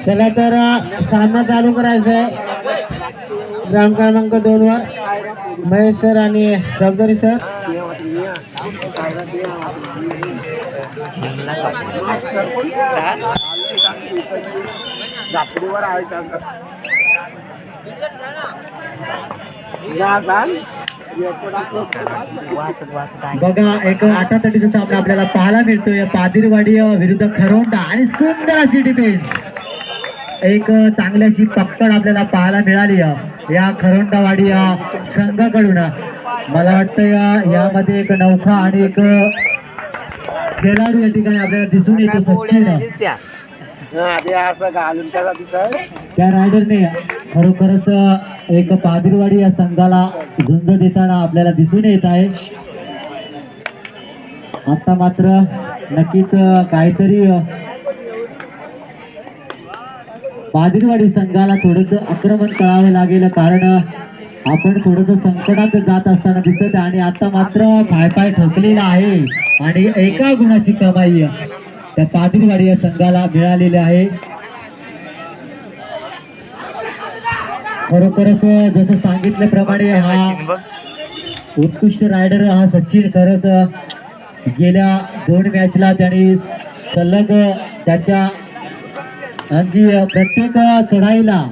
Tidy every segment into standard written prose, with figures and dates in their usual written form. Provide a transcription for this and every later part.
चला तर सामना चालू करायचा आहे. ग्राउंड क्रमांक 2 वर महेश सर आणि चौधरी सर. बघा एक आटातटीचा सामना आपल्याला पाहायला मिळतोय. पादिरवाडी विरुद्ध खरोंडा आणि सुंदर अशी डिफेन्स. एक चांगल्याशी पकड आपल्याला पाहायला मिळाली या खरोंडावाडी या संघाकडून. मला वाटतं यामध्ये एक नौखा आणि एक खेळाडू या ठिकाणी आपल्याला दिसून येतो. सचिन त्या रायडरने खरोखरच एक पादिरवाडी या संघाला झुंज देताना आपल्याला दिसून येत आहे. आता मात्र नक्कीच काहीतरी पादिरवाडी संघाला थोडंसं आक्रमण करावं लागेल, कारण आपण थोडंसं संकटात जात असताना दिसत आहे. आणि आता मात्र पाय ठोकलेला आहे आणि एका गुणाची कमाई त्या पादिरवाडी या संघाला मिळालेली आहे. खरोखरच जसं सांगितल्याप्रमाणे हा उत्कृष्ट रायडर हा सचिन खरंच गेल्या 2 मॅचला त्यांनी सलग त्याच्या अगदी प्रत्येक चढाईला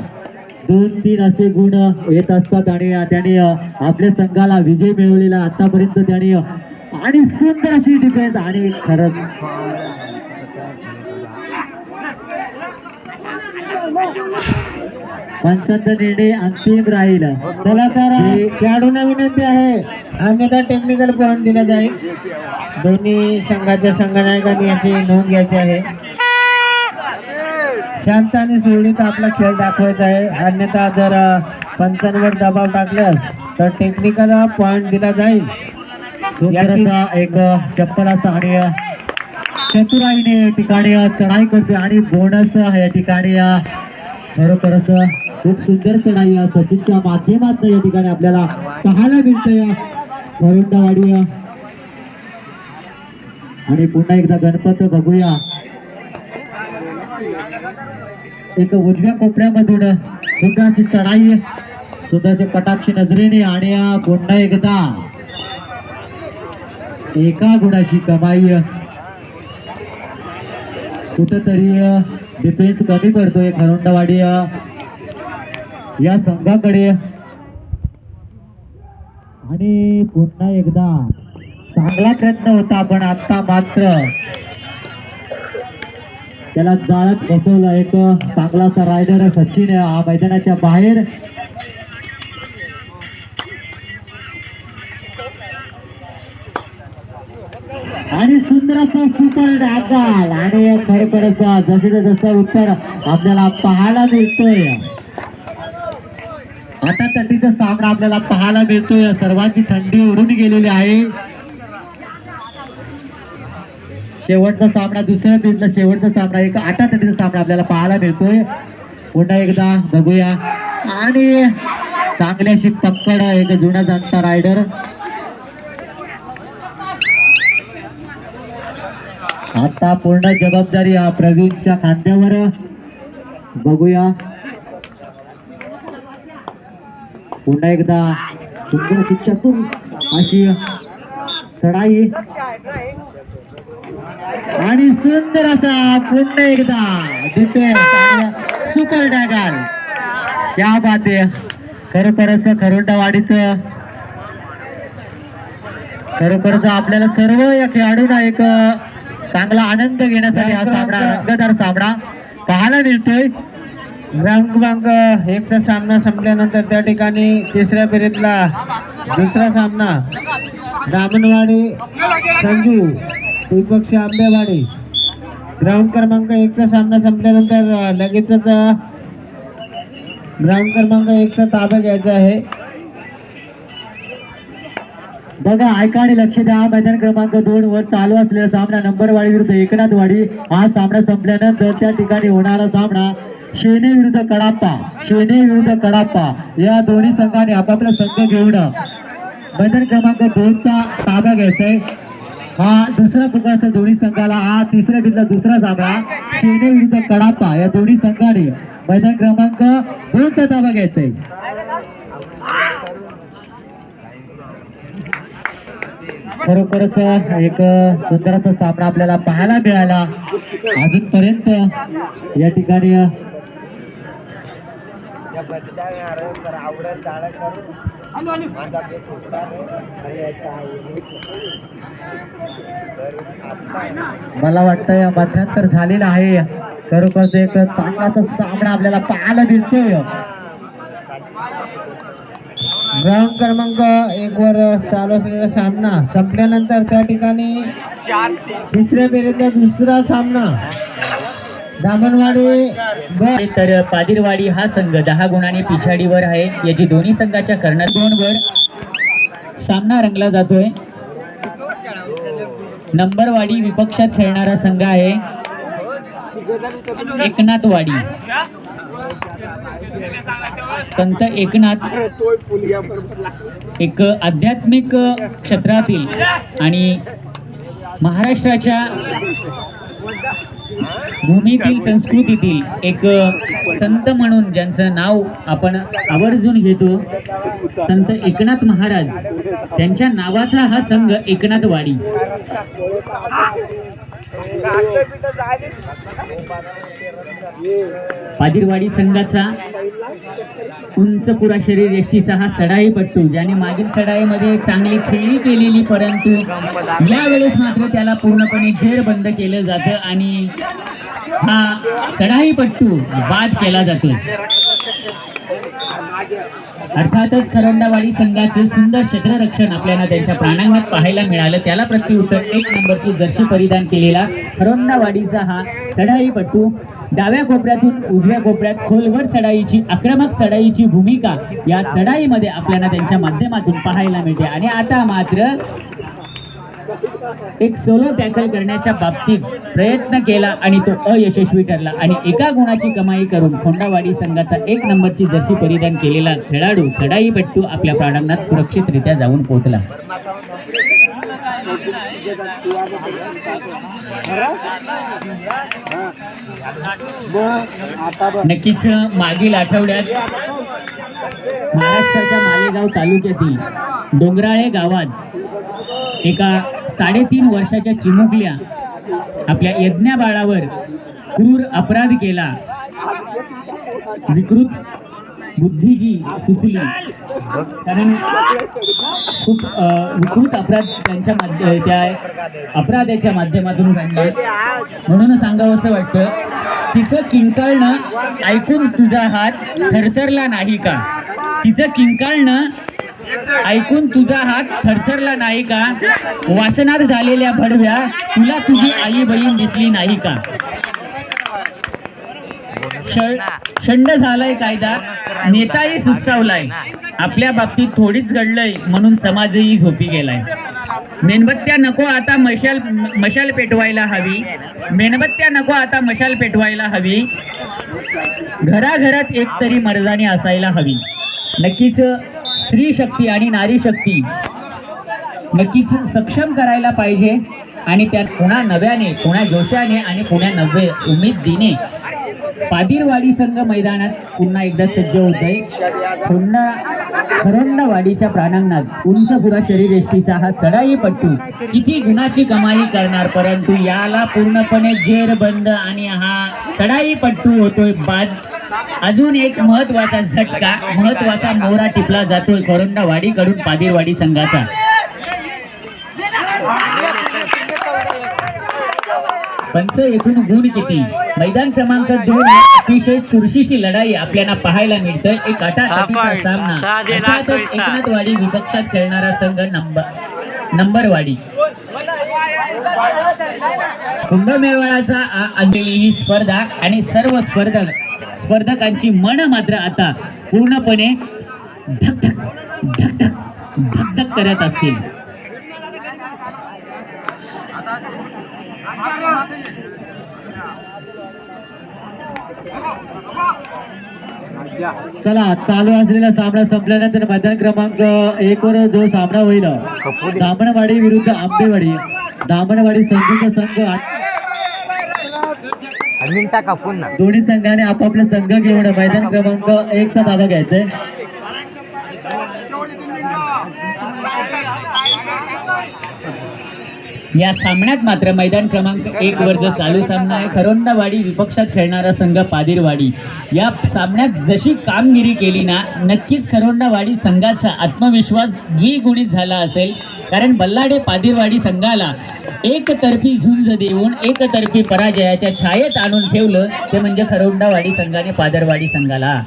2-3 असे गुण येत असतात आणि त्यांनी आपल्या संघाला विजय मिळवलेला आतापर्यंत त्यांनी. आणि सुंदर अशी डिफेन्स आणि खरंच पंचांचा निर्णय अंतिम राहील. चला तर खेळाडूंना विनंती आहे, अन्यथा टेक्निकल पॉईंट दिला जाईल. दोन्ही संघाच्या संघनायकांनी याची नोंद घ्यायची आहे. शांत आणि सुरळीत आपला खेळ दाखवायचा आहे, अन्यथा जर पंचांवर दबाव टाकल्यास तर टेक्निकल पॉईंट दिला जाईल. सुंदरचा एक चप्पल असा आणि चतुराईने या ठिकाणी चढाई करते आणि बोनस या ठिकाणी खरोखरच खूप सुंदर चढाई सचिनच्या माध्यमातून या ठिकाणी आपल्याला पाहायला मिळते. खरोंडावाडी आणि पुन्हा एकदा गणपत बघूया. एक उजव्या कोपऱ्यामधून सुंदरची चढाई, सुंदरचे कटाक्ष नजरेने आणि पुन्हा एकदा एका गुणाची कमाई. कुठंतरी डिफेन्स कमी करतोय खरोंडावाडी या संघाकडे. आणि पुन्हा एकदा चांगला प्रयत्न होता, पण आता मात्र त्याला जाळत बसवलं. एक चांगलासा रायडर सचिन मैदानाच्या बाहेर. आणि सुंदर असा सुपर डॅगल आणि खरोखरच जसं उत्तर आपल्याला पाहायला मिळतोय. आता तटीचा सामना आपल्याला पाहायला मिळतोय. सर्वांची थंडी उडून गेलेली आहे. शेवटचा सामना, दुसऱ्या दिवसला शेवटचा सामना, एक आटातटीचा सामना आपल्याला पाहायला मिळतोय. पुन्हा एकदा बघूया. आणि चांगल्याशी पकड एक जुना जाणता रायडर. आता पूर्ण जबाबदारी प्रवीणच्या खांद्यावर. बघूया पुन्हा एकदा सुंदर चतुर अशी चढाई आणि सुंदर असा पुन्हा एकदा डिफेन्स सुपर डॅगल. या बात आहे. खरोखरच खरोंडावाडीचं खरोखरच आपल्याला सर्व या खेळाडूंना एक चांगला आनंद घेण्यासाठी हा सामना, रंगतदार सामना पाहायला मिळतोय. ग्राउंड क्रमांक 1 चा सामना संपल्यानंतर त्या ठिकाणी तिसऱ्या फेरीतला दुसरा सामना दामनवाडी संजू विपक्ष आंबेवाडी. ग्राउंड क्रमांक 1 चा सामना संपल्यानंतर लगेचच ग्राउंड क्रमांक 1 चा ताबा घ्यायचा आहे. बघा ऐका आणि लक्ष द्या. मैदान क्रमांक 2 वर चालू असलेला सामना नंबरवाडी विरुद्ध एकनाथवाडी. हा सामना संपल्यानंतर त्या ठिकाणी होणारा सामना शेने विरुद्ध कडाप्पा. शेने विरुद्ध कडाप्पा या दोन्ही संघाने आपापला संघ घेऊन मैदान क्रमांक 2 चा ताबा घ्यायचाय. हा दुसरा पुकारचा दोन्ही संघाला हा तिसऱ्या बितला दुसरा सामना शेने विरुद्ध कडापा या दोन्ही संघाने मैदान क्रमांक 2चा ताबा घ्यायचा आहे. खरोखरच एक सुंदर असा सामना आपल्याला पाहायला मिळाला. अजूनपर्यंत या ठिकाणी मला वाटतं मध्यंतर झालेलं आहे. खरोखरच एक चांगलाचा सामना आपल्याला पाहायला मिळतोय. ग्राउंड क्रमांक 1 वर चालू असलेला सामना संपल्यानंतर त्या ठिकाणी तिसऱ्या फेरीतला दुसरा सामना दामनवाडी तर पादिरवाडी हा संघ 10 गुणांनी पिछाडीवर आहे. याची दोन्ही संघाच्या कर्णधार 2 वर सामना रंगला जातोय. नंबरवाडी विपक्षात खेळणारा संघ आहे एकनाथवाडी. संत एकनाथ एक आध्यात्मिक क्षेत्रातील आणि महाराष्ट्राच्या भूमीतील संस्कृतीतील एक संत म्हणून ज्यांचं नाव आपण आवर्जून घेतो, संत एकनाथ महाराज, त्यांच्या नावाचा हा संघ एकनाथवाडी. पादिरवाडी संघाचा उंच पुरा शरीर यष्टीचा हा चढाईपट्टू, ज्याने मागील चढाईमध्ये चांगली खेळी केलेली, परंतु यावेळेस मात्र त्याला पूर्णपणे जेरबंद केलं जातं आणि हा चढाईपट्टू बाद केला जातो. अर्थातच खरोंडावाडी संघाचे सुंदर क्षेत्ररक्षण आपल्याला त्यांच्या प्राणांगणात पाहायला मिळालं. त्याला प्रत्युत्तर 1 नंबरची जर्सी परिधान केलेला खरोंडावाडीचा हा चढाईपट्टू डाव्या कोपऱ्यातून उजव्या कोपऱ्यात खोलवर चढाईची, आक्रमक चढाईची भूमिका या चढाईमध्ये आपल्याला त्यांच्या माध्यमातून पाहायला मिळते. आणि आता मात्र एक सोलो टॅकल करण्याच्या बाबतीत प्रयत्न केला आणि तो अयशस्वी ठरला आणि 1 गुणाची कमाई करून खोंडावाडी संघाचा 1 नंबरची जर्सी परिधान केलेला खेळाडू चढाईपट्टू आपल्या प्राणांगणात सुरक्षितरित्या जाऊन पोहोचला. नक्कीच मागील आठवड्यात महाराष्ट्राच्या मालेगाव तालुक्यातील डोंगराळे गावात एका 3.5 वर्षाच्या चिमुकल्या आपल्या यज्ञा बाळावर क्रूर अपराध केला. विकृत बुद्धी जी सुचली, कारण खूप विकृत अपराध त्यांच्या त्या अपराधाच्या माध्यमातून घडला. म्हणून सांगावं असं वाटतं, तिचं किंकाळणं ऐकून तुझा हात थरथरला नाही का? तिचं किंकाळणं ऐकून तुझा हात थरथरला नाही का? वासनात झालेल्या भडव्या तुला तुझी आई बहीण दिसली नाही का? शंड झालाय कायदा, नेताही सुस्तावलाय, आपल्या बाबतीत थोडीच घडलंय म्हणून समाजही झोपी गेलाय. मेणबत्त्या नको आता मशाल पेटवायला हवी, मेणबत्त्या नको आता मशाल पेटवायला हवी, घराघरात एक तरी मर्दानी असायला हवी. नक्कीच स्त्री शक्ती आणि नारी शक्ती नक्कीच सक्षम करायला पाहिजे आणि त्यात पुन्हा नव्याने, पुन्हा जोशाने आणि पुन्हा नव्हे उमेदीने पादिरवाडी संघ मैदानात पुन्हा एकदा सज्ज होतोय. खरोंडावाडीच्या प्रांगणात उंच पुरा शरीर यष्टीचा हा चढाईपट्टू किती गुणाची कमाई करणार, परंतु याला पूर्णपणे जेरबंद आणि हा चढाईपट्टू होतोय बाद. अजून एक महत्वाचा झटका, महत्वाचा मोहरा टिपला जातोय खरोंडावाडी कडून पादिरवाडी संघाचा. पंच एकूण गुण किती? मैदान क्रमांक 2 अतिशय चुरशीची लढाई आपल्याला पाहायला मिळतं. एक आटातटीचा सामना. एकनाथवाडी विपक्षात खेळणारा संघ नंबरवाडी. कुंभमेळाचा ही स्पर्धा आणि सर्व स्पर्धकांची मन मात्र आता पूर्णपणे धकधक धकधक धकधक करत असतील. चला, चालू असलेला सामना संपल्यानंतर मैदान क्रमांक 1 वर जो सामना होईल दामणवाडी विरुद्ध आंबेवाडी. दामणवाडी संघाचा संघ दोन्ही संघाने आपापले संघ घेऊन मैदान क्रमांक 1 चा ताबा घ्यायचाय. या सामन्यात मात्र मैदान क्रमांक 1 वर जो चालू सामना आहे खरोंडावाडी विपक्षात खेळणारा संघ पादिरवाडी. या सामन्यात जशी कामगिरी केली ना, नक्कीच खरोंडावाडी संघाचा आत्मविश्वास द्विगुणित झाला असेल. कारण बल्लाडे पादिरवाडी संघाला एकतर्फी झुंज देऊन एकतर्फी पराजयाच्या छायेत आणून ठेवलं ते म्हणजे खरोंडावाडी संघाने पादिरवाडी संघाला.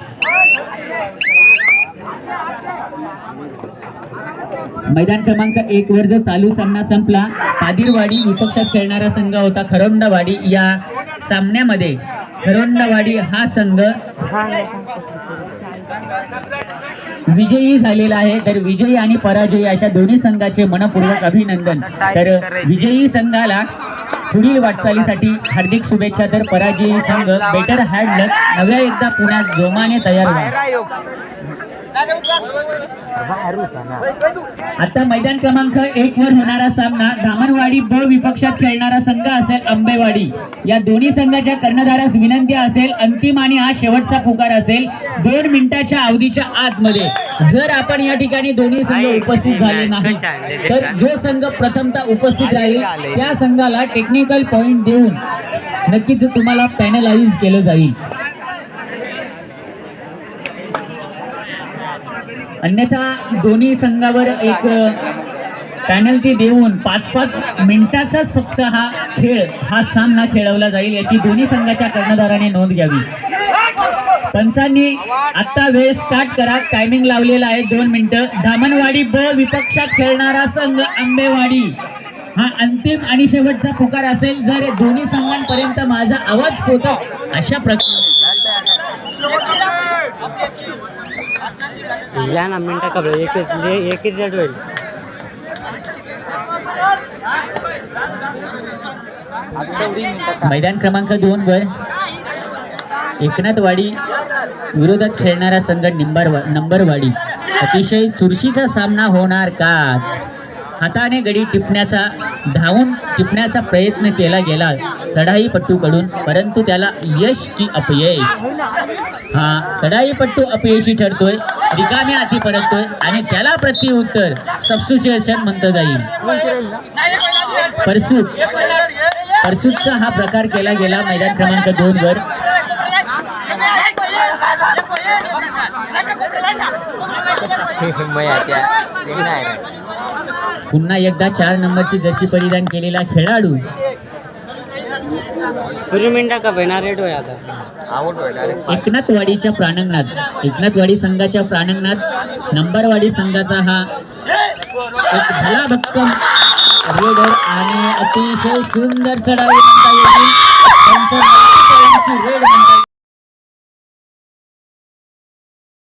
मैदान क्रमांक 1 वर जो चालू सामना संपला, पादिरवाडी विपक्षात खेळणारा संघ होता खरोंडावाडी. या सामन्यामध्ये खरोंडावाडी हा संघ विजयी झालेला आहे. तर विजयी आणि पराजयी अशा दोन्ही संघाचे मनपूर्वक अभिनंदन. तर विजयी संघाला पुढील वाटचालीसाठी हार्दिक शुभेच्छा. तर पराजयी संघ बेटर हॅड लक, नव्या एकदा पुण्यात जोमाने तयार व्हा. आता मैदान क्रमांक 1 वर होणारा सामना दामणवाडी ब विपक्षात खेळणारा संघ असेल आंबेवाडी. या दोन्ही संघाच्या कर्णधारास विनंती असेल, अंतिम आणि हा शेवटचा पुकार असेल 2 मिनिटाच्या अवधीच्या आतमध्ये. जर आपण या ठिकाणी दोन्ही संघ उपस्थित झाले नाही तर जो संघ प्रथमतः उपस्थित राहील त्या संघाला टेक्निकल पॉइंट देऊन नक्कीच तुम्हाला पॅनलाइज केलं जाईल. अन्यथा दोन्ही संघावर एक पॅनल्टी देऊन 5-5 मिनिटाचाच फक्त हा सामना खेळवला जाईल, याची दोन्ही संघाच्या कर्णधाराने नोंद घ्यावी. पंचांनी आता वेळ स्टार्ट करा. टायमिंग लावलेला आहे 2 मिनिटं. दामणवाडी ब विपक्षात खेळणारा संघ आंबेवाडी हा अंतिम आणि शेवटचा पुकार असेल. जर दोन्ही संघांपर्यंत माझा आवाज पोहोचतो अशा प्रकारे या ना मिनटा का एक रेट होईल. मैदान क्रमांक 2 वर एकनाथवाडी विरोधात खेळणारा संघ नंबरवाडी. अतिशय चुरशीचा सामना होणार का? हाताने गडी धावून टिपण्याचा प्रयत्न केला गेला चढाईपट्टूकडून, परंतु त्याला यश की अपयश? हा चढाईपट्टू अपयशी ठरतोय, रिकाम्या हाती परततोय आणि त्याला प्रत्युत्तर सबस्टिट्यूशन म्हणता जाईल. परसूटचा हा प्रकार केला गेला मैदान क्रमांक 2 वर. पुन्हा एकदा 4 नंबरची जर्सी परिधान केलेला खेळाडू एकनाथवाडीच्या प्रांगणात, एकनाथवाडी संघाच्या प्रांगणात नंबरवाडी संघाचा हा एक भलाभक्कम रेडर आणि अतिशय सुंदर चढाई म्हणता येईल.